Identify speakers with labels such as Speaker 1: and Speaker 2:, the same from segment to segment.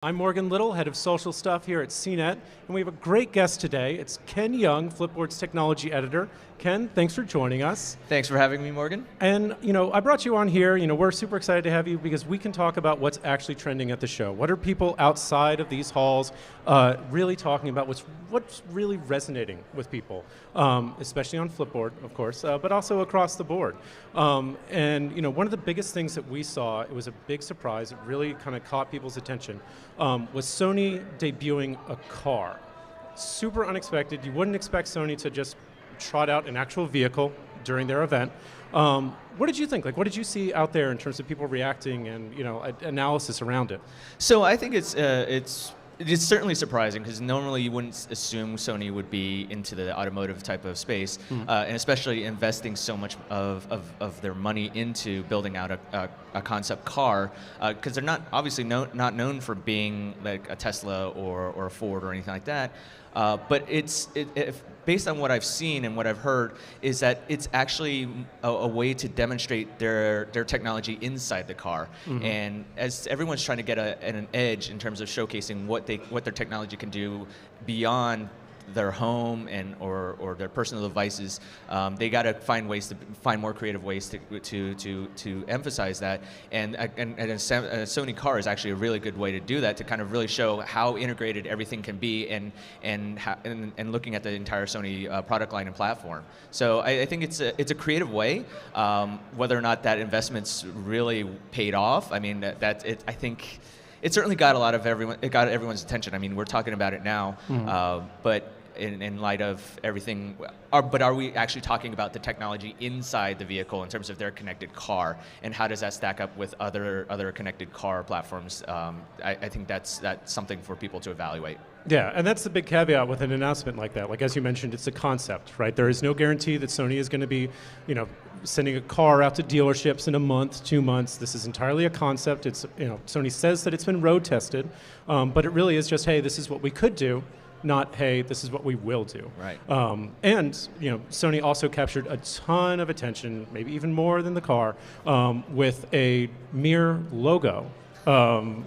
Speaker 1: I'm Morgan Little, head of social stuff here at CNET, and we have a great guest today. It's Ken Yeung, Flipboard's technology editor. Ken, thanks for joining us.
Speaker 2: Thanks for having me, Morgan.
Speaker 1: And I brought you on here. We're super excited to have you because we can talk about what's actually trending at the show. What are people outside of these halls really talking about? What's really resonating with people, especially on Flipboard, of course, but also across the board. And one of the biggest things that we saw, it was a big surprise. It really kind of caught people's attention. Was Sony debuting a car. Super unexpected. You wouldn't expect Sony to just trot out an actual vehicle during their event. What did you think? What did you see out there in terms of people reacting and analysis around it?
Speaker 2: So I think it's certainly surprising because normally you wouldn't assume Sony would be into the automotive type of space, and especially investing so much of their money into building out a concept car, because they're not obviously not known for being like a Tesla or a Ford or anything like that. But based on what I've seen and what I've heard, is that it's actually a way to demonstrate their technology inside the car. And as everyone's trying to get an edge in terms of showcasing what their technology can do beyond their home or their personal devices, they got to find more creative ways to emphasize that, and a Sony car is actually a really good way to do that, to kind of really show how integrated everything can be, and looking at the entire Sony product line and platform. So I think it's a creative way. Whether or not that investment's really paid off, I mean I think it certainly got everyone's attention. I mean, we're talking about it now, but in light of everything, but are we actually talking about the technology inside the vehicle in terms of their connected car, and how does that stack up with other connected car platforms? I think that's something for people to evaluate.
Speaker 1: Yeah, and that's the big caveat with an announcement like that. Like, as you mentioned, it's a concept, right? There is no guarantee that Sony is going to be, sending a car out to dealerships in a month, 2 months. This is entirely a concept. It's, Sony says that it's been road tested, but it really is just, hey, this is what we could do, not, hey, this is what we will do.
Speaker 2: Right.
Speaker 1: And Sony also captured a ton of attention, maybe even more than the car, with a mere logo.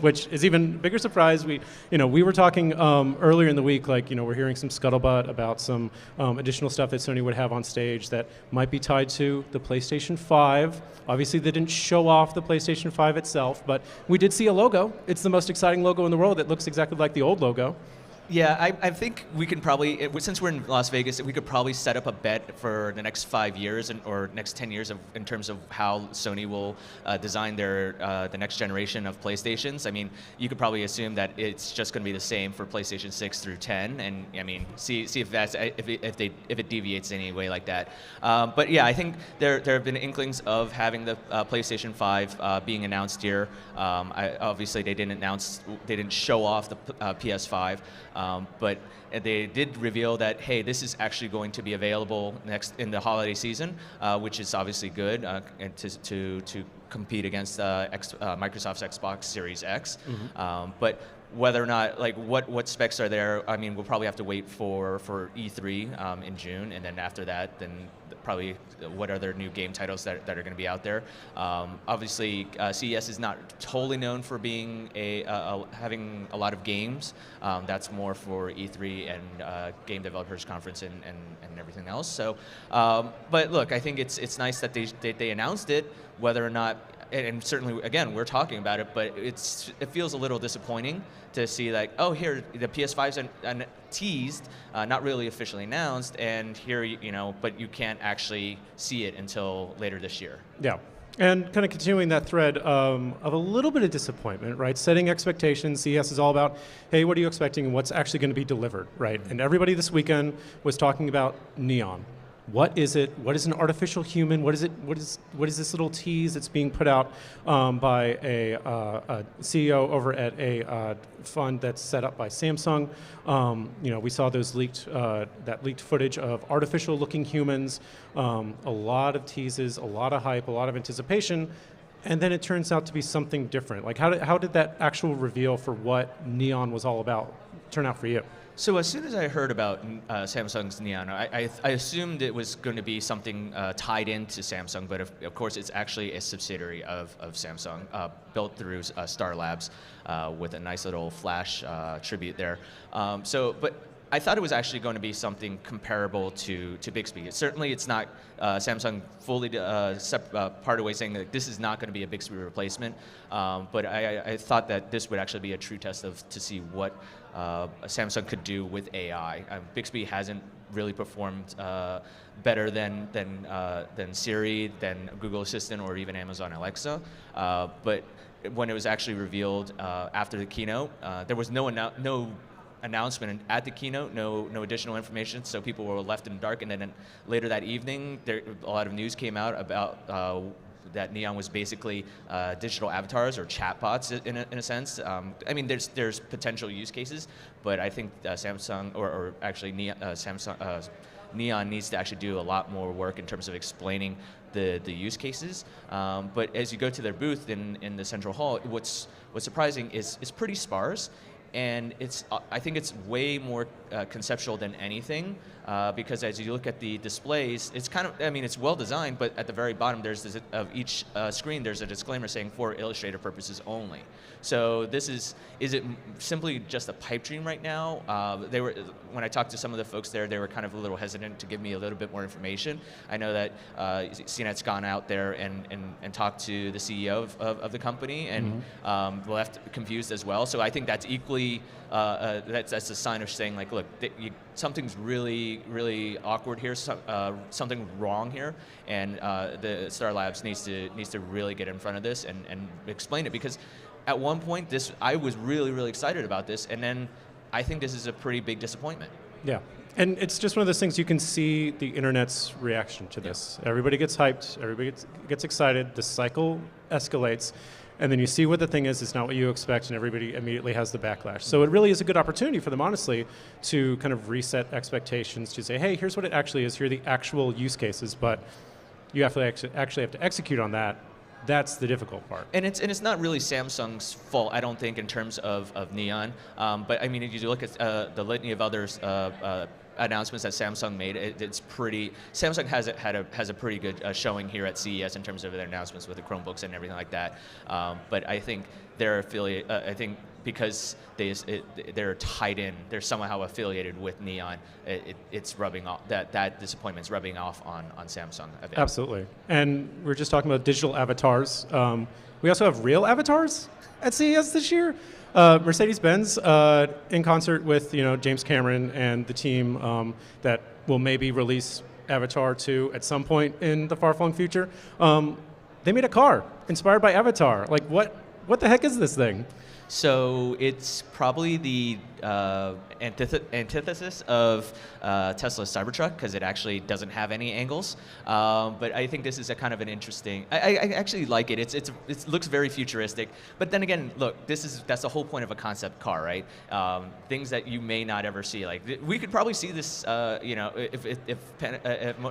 Speaker 1: Which is even bigger surprise. We were talking earlier in the week, we're hearing some scuttlebutt about some additional stuff that Sony would have on stage that might be tied to the PlayStation 5. Obviously, they didn't show off the PlayStation 5 itself, but we did see a logo. It's the most exciting logo in the world. It looks exactly like the old logo.
Speaker 2: Yeah, I think we can probably, since we're in Las Vegas, we could probably set up a bet for the next 5 years or next 10 years in terms of how Sony will design the next generation of PlayStations. I mean, you could probably assume that it's just going to be the same for PlayStation 6 through 10, and I mean, see if it deviates in any way like that. But yeah, I think there have been inklings of having the PlayStation 5 being announced here. Obviously, they didn't show off the PS5. But they did reveal that, hey, this is actually going to be available next in the holiday season, which is obviously good, and to compete against Microsoft's Xbox Series X. But whether or not, what specs are there, I mean, we'll probably have to wait for E3 in June, and then after that, then probably what other new game titles that are going to be out there. Obviously, CES is not totally known for being having a lot of games. That's more for E3 and Game Developers Conference and everything else. So, but look, I think it's nice that they announced it. Whether or not, and certainly, again, we're talking about it, but it feels a little disappointing to see oh, here, the PS5's teased, not really officially announced, and here, but you can't actually see it until later this year.
Speaker 1: Yeah. And kind of continuing that thread of a little bit of disappointment, right? Setting expectations. CES is all about, hey, what are you expecting and what's actually going to be delivered, right? And everybody this weekend was talking about Neon. What is it? What is an artificial human? What is it? What is this little tease that's being put out by a CEO over at a fund that's set up by Samsung? We saw those leaked footage of artificial-looking humans. A lot of teases, a lot of hype, a lot of anticipation, and then it turns out to be something different. How did that actual reveal for what Neon was all about turn out for you?
Speaker 2: So as soon as I heard about Samsung's Neon, I assumed it was going to be something tied into Samsung, but of course it's actually a subsidiary of Samsung, built through Star Labs, with a nice little flash tribute there. But I thought it was actually going to be something comparable to Bixby. Certainly it's not. Samsung fully parted away saying that this is not going to be a Bixby replacement, but I thought that this would actually be a true test to see what Samsung could do with AI. Bixby hasn't really performed better than Siri, than Google Assistant, or even Amazon Alexa. But when it was actually revealed after the keynote, there was no announcement at the keynote, no additional information, so people were left in the dark. And then later that evening, a lot of news came out about that Neon was basically digital avatars or chatbots in a sense. I mean, there's potential use cases, but I think Samsung, or actually Neon needs to actually do a lot more work in terms of explaining the use cases. But as you go to their booth in the central hall, what's surprising is it's pretty sparse. And I think it's way more conceptual than anything, because as you look at the displays, it's kind of, I mean, it's well designed, but at the very bottom, of each screen, there's a disclaimer saying for illustrative purposes only. So is it simply just a pipe dream right now? When I talked to some of the folks there, they were kind of a little hesitant to give me a little bit more information. I know that CNET's gone out there and talked to the CEO of the company, and left confused as well. So I think that's equally, that's a sign of saying, like, look, something's really, really awkward here, something wrong here, and the Star Labs needs to really get in front of this and explain it, because at one point I was really, really excited about this, and then I think this is a pretty big disappointment.
Speaker 1: Yeah. And it's just one of those things, you can see the internet's reaction to this. Yeah. Everybody gets hyped, everybody gets excited, the cycle escalates, and then you see what the thing is, it's not what you expect, and everybody immediately has the backlash. So it really is a good opportunity for them, honestly, to kind of reset expectations, to say, hey, here's what it actually is, here are the actual use cases, but you have to actually have to execute on that. That's the difficult part. And
Speaker 2: it's not really Samsung's fault, I don't think, in terms of Neon. But I mean, if you look at the litany of others announcements that Samsung made, it's pretty. Samsung has a pretty good showing here at CES in terms of their announcements with the Chromebooks and everything like that. But I think their affiliate, I think because they're tied in, they're somehow affiliated with Neon. It's rubbing off, that disappointment's rubbing off on Samsung a bit.
Speaker 1: Absolutely. And we're just talking about digital avatars. We also have real avatars at CES this year. Mercedes-Benz, in concert with James Cameron and the team that will maybe release Avatar 2 at some point in the far-flung future, they made a car inspired by Avatar. Like, what the heck is this thing?
Speaker 2: So it's probably the antithesis of Tesla's Cybertruck, because it actually doesn't have any angles. But I think this is a kind of an interesting. I actually like it. It looks very futuristic. But then again, look, that's the whole point of a concept car, right? Things that you may not ever see. Like, we could probably see this. If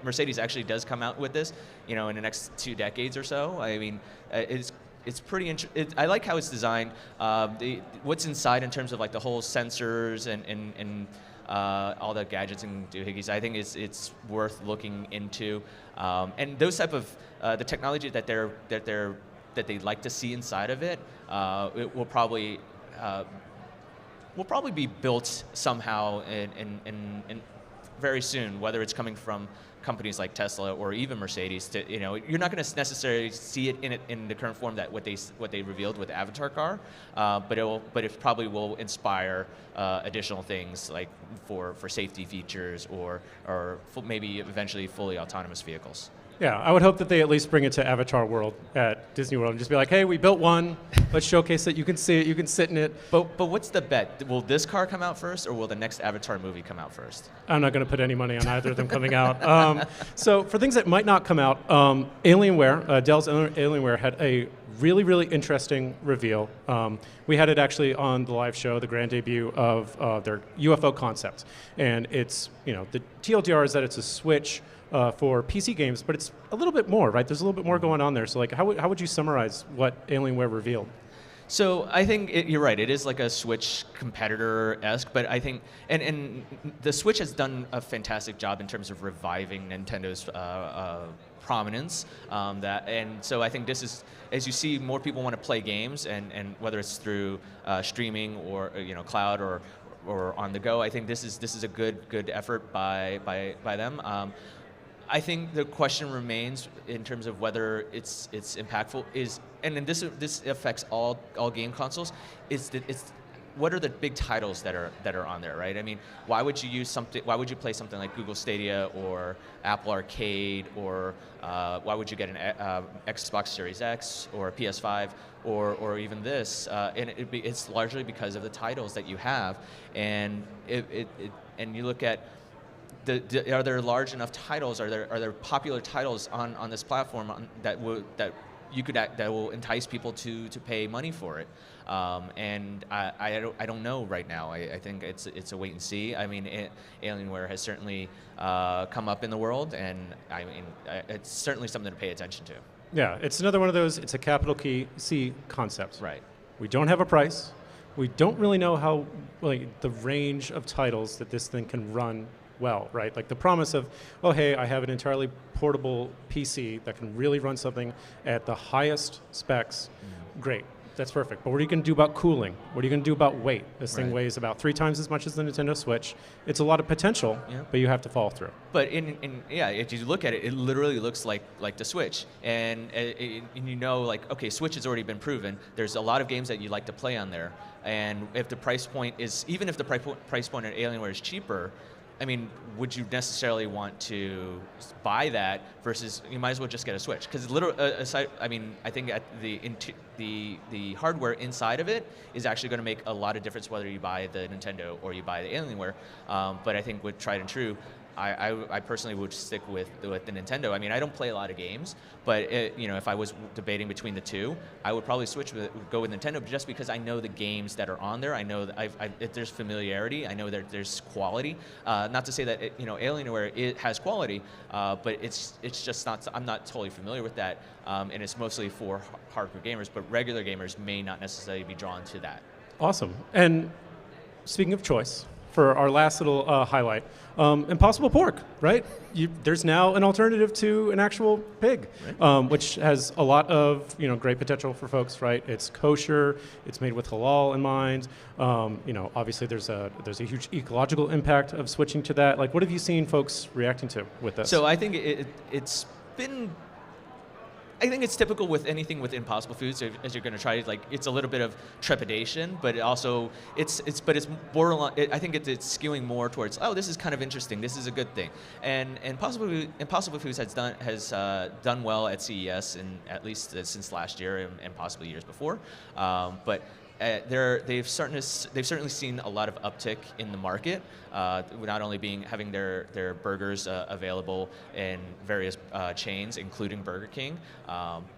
Speaker 2: Mercedes actually does come out with this, in the next 2 decades or so. I mean, it's pretty interesting. I like how it's designed. What's inside in terms of like the whole sensors and all the gadgets and doohickeys, I think it's worth looking into. And those type of the technology that they like to see inside of it, it will probably be built somehow in very soon, whether it's coming from companies like Tesla or even Mercedes. You're not going to necessarily see it in the current form that what they revealed with the Avatar car, but it probably will inspire additional things like for safety features or maybe eventually fully autonomous vehicles.
Speaker 1: Yeah, I would hope that they at least bring it to Avatar World at Disney World and just be like, hey, we built one, let's showcase it, you can see it, you can sit in it.
Speaker 2: But what's the bet? Will this car come out first, or will the next Avatar movie come out first?
Speaker 1: I'm not going to put any money on either of them coming out. So for things that might not come out, Alienware, Dell's Alienware had a really, really interesting reveal. We had it actually on the live show, the grand debut of their UFO concept. And it's, the TLDR is that it's a Switch for PC games, but it's a little bit more, right? There's a little bit more going on there. So, like, how would you summarize what Alienware revealed?
Speaker 2: So I think you're right. It is like a Switch competitor-esque, but I think, and the Switch has done a fantastic job in terms of reviving Nintendo's prominence. And so I think this is, as you see more people want to play games, and whether it's through streaming or cloud or on the go, I think this is a good effort by them. I think the question remains in terms of whether it's impactful and then this affects all game consoles. What are the big titles that are on there, right? I mean, why would you play something like Google Stadia or Apple Arcade, or why would you get an Xbox Series X or a PS5 or even this? And it's largely because of the titles that you have, and and you look at. Are there large enough titles? Are there popular titles on this platform that will entice people to pay money for it? And I don't know right now. I think it's a wait and see. I mean, Alienware has certainly come up in the world, and I mean, it's certainly something to pay attention to.
Speaker 1: Yeah, it's another one of those. It's a capital C concept.
Speaker 2: Right.
Speaker 1: We don't have a price. We don't really know how the range of titles that this thing can run well, right? Like the promise of, oh, hey, I have an entirely portable PC that can really run something at the highest specs. Great, that's perfect. But what are you going to do about cooling? What are you going to do about weight? This thing weighs about 3 times as much as the Nintendo Switch. It's a lot of potential, but you have to follow through.
Speaker 2: But if you look at it, it literally looks like the Switch, and like, okay, Switch has already been proven. There's a lot of games that you like to play on there, and if the price point is, even if the price point at Alienware is cheaper, I mean, would you necessarily want to buy that versus you might as well just get a Switch? Because I think at the hardware inside of it is actually going to make a lot of difference whether you buy the Nintendo or you buy the Alienware. But I think with tried and true, I personally would stick with the Nintendo. I mean, I don't play a lot of games, but if I was debating between the two, I would probably go with Nintendo just because I know the games that are on there. I know that there's familiarity. I know that there's quality. Not to say that Alienware has quality, but it's just not. I'm not totally familiar with that, and it's mostly for hardcore gamers. But regular gamers may not necessarily be drawn to that.
Speaker 1: Awesome. And speaking of choice, for our last little highlight, Impossible Pork, right? There's now an alternative to an actual pig, which has a lot of great potential for folks, right? It's kosher, it's made with halal in mind. Obviously there's a huge ecological impact of switching to that. Like, what have you seen folks reacting to with this?
Speaker 2: So I think it's been. I think it's typical with anything with Impossible Foods, as you're going to try it. Like, it's a little bit of trepidation, but it's borderline. I think it's skewing more towards, oh, this is kind of interesting. This is a good thing. And Impossible Foods has done well at CES, and at least since last year and possibly years before. But they've certainly seen a lot of uptick in the market, not only having their burgers available in various chains, including Burger King,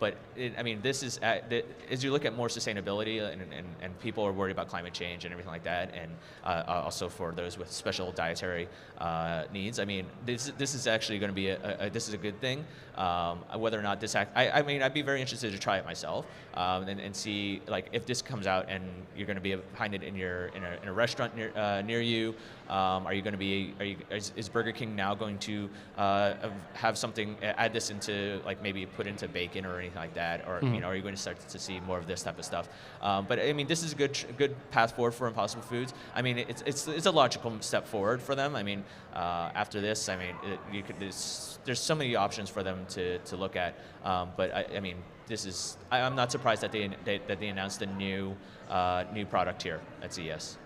Speaker 2: but this is as you look at more sustainability and people are worried about climate change and everything like that, and also for those with special dietary needs. I mean, this is actually going to be this is a good thing. Whether or not this I'd be very interested to try it myself and see, like, if this comes out and you're going to be behind it in a restaurant near you. Is Burger King now going to have something, add this into, like, maybe put into bacon or anything like that, or are you going to start to see more of this type of stuff? But I mean, this is a good path forward for Impossible Foods. I mean, it's a logical step forward for them. I mean, after this, I mean, there's so many options for them to look at. But I mean, I'm not surprised that they announced a new product here at CES.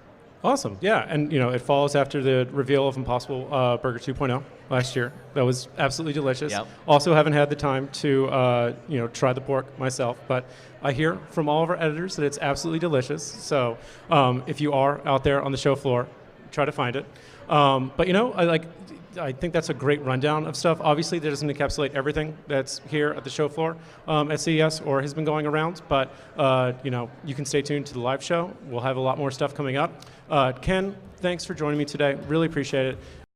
Speaker 1: Awesome, yeah, and it follows after the reveal of Impossible Burger 2.0 last year. That was absolutely delicious.
Speaker 2: Yep.
Speaker 1: Also, haven't had the time to try the pork myself, but I hear from all of our editors that it's absolutely delicious. So if you are out there on the show floor, try to find it. But I think that's a great rundown of stuff. Obviously, that doesn't encapsulate everything that's here at the show floor at CES or has been going around, but you can stay tuned to the live show. We'll have a lot more stuff coming up. Ken, thanks for joining me today. Really appreciate it.